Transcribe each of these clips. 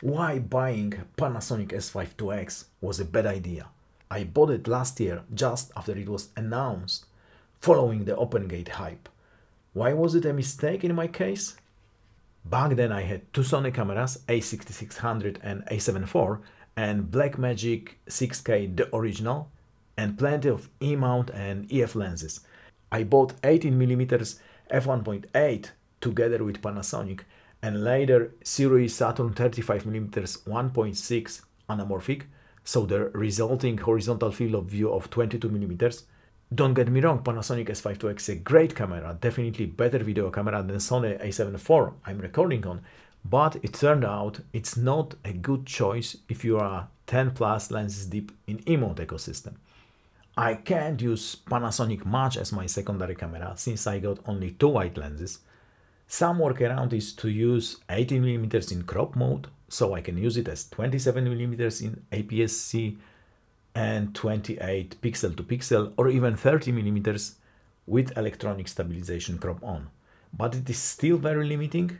Why buying Panasonic S5IIX was a bad idea. I bought it last year just after it was announced, following the OpenGate hype. Why was it a mistake in my case? Back then I had two Sony cameras, A6600 and A7 IV, and Blackmagic 6K the original, and plenty of E-mount and EF lenses. I bought 18mm f1.8 together with Panasonic, and later series Saturn 35mm 1.6 anamorphic, so the resulting horizontal field of view of 22mm. Don't get me wrong, Panasonic S5IIX is a great camera, definitely better video camera than Sony A7 IV I'm recording on, but it turned out it's not a good choice if you are 10 plus lenses deep in E-mount ecosystem. I can't use Panasonic much as my secondary camera since I got only two wide lenses. Some workaround is to use 18mm in crop mode, so I can use it as 27mm in APS-C and 28 pixel to pixel, or even 30mm with electronic stabilization crop on. But it is still very limiting.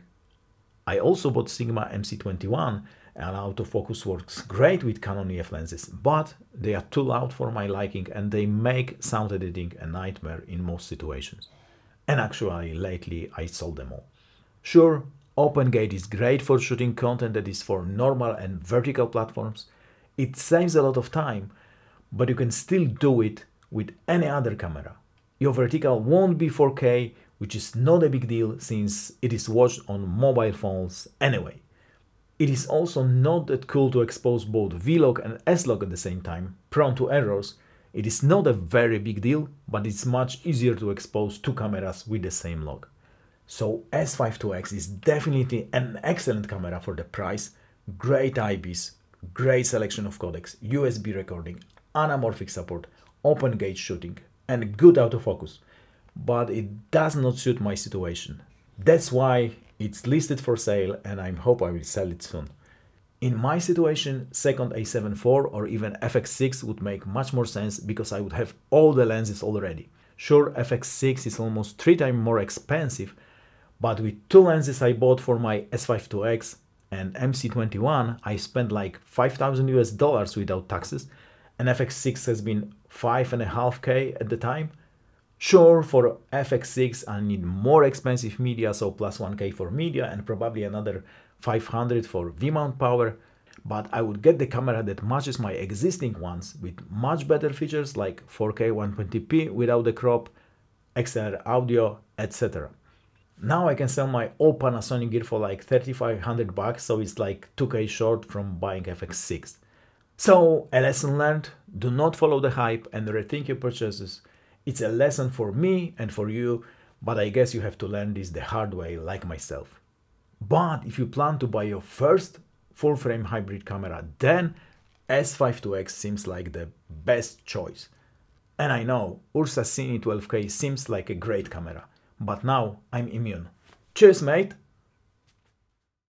I also bought Sigma MC21 and autofocus works great with Canon EF lenses, but they are too loud for my liking and they make sound editing a nightmare in most situations. And actually lately I sold them all. Sure, OpenGate is great for shooting content that is for normal and vertical platforms. It saves a lot of time, but you can still do it with any other camera. Your vertical won't be 4K, which is not a big deal since it is watched on mobile phones anyway. It is also not that cool to expose both V-log and S-log at the same time, prone to errors. It is not a very big deal, but it's much easier to expose two cameras with the same log. So S5IIX is definitely an excellent camera for the price, great eyepiece, great selection of codecs, USB recording, anamorphic support, OpenGate shooting, and good autofocus. But it does not suit my situation. That's why it's listed for sale and I hope I will sell it soon. In my situation, second A7 IV or even FX6 would make much more sense because I would have all the lenses already. Sure, FX6 is almost 3 times more expensive, but with two lenses I bought for my S5IIX and MC21, I spent like $5,000 without taxes, and FX6 has been 5.5K at the time. Sure, for FX6 I need more expensive media, so plus 1K for media and probably another 500 for V-mount power, but I would get the camera that matches my existing ones with much better features like 4K 120p without the crop, XLR audio, etc. Now I can sell my old Panasonic gear for like 3,500 bucks, so it's like 2K short from buying FX6. So, a lesson learned, do not follow the hype and rethink your purchases. It's a lesson for me and for you, but I guess you have to learn this the hard way like myself. But if you plan to buy your first full-frame hybrid camera, then S5IIX seems like the best choice. And I know, Ursa Cine 12K seems like a great camera, but now I'm immune. Cheers, mate!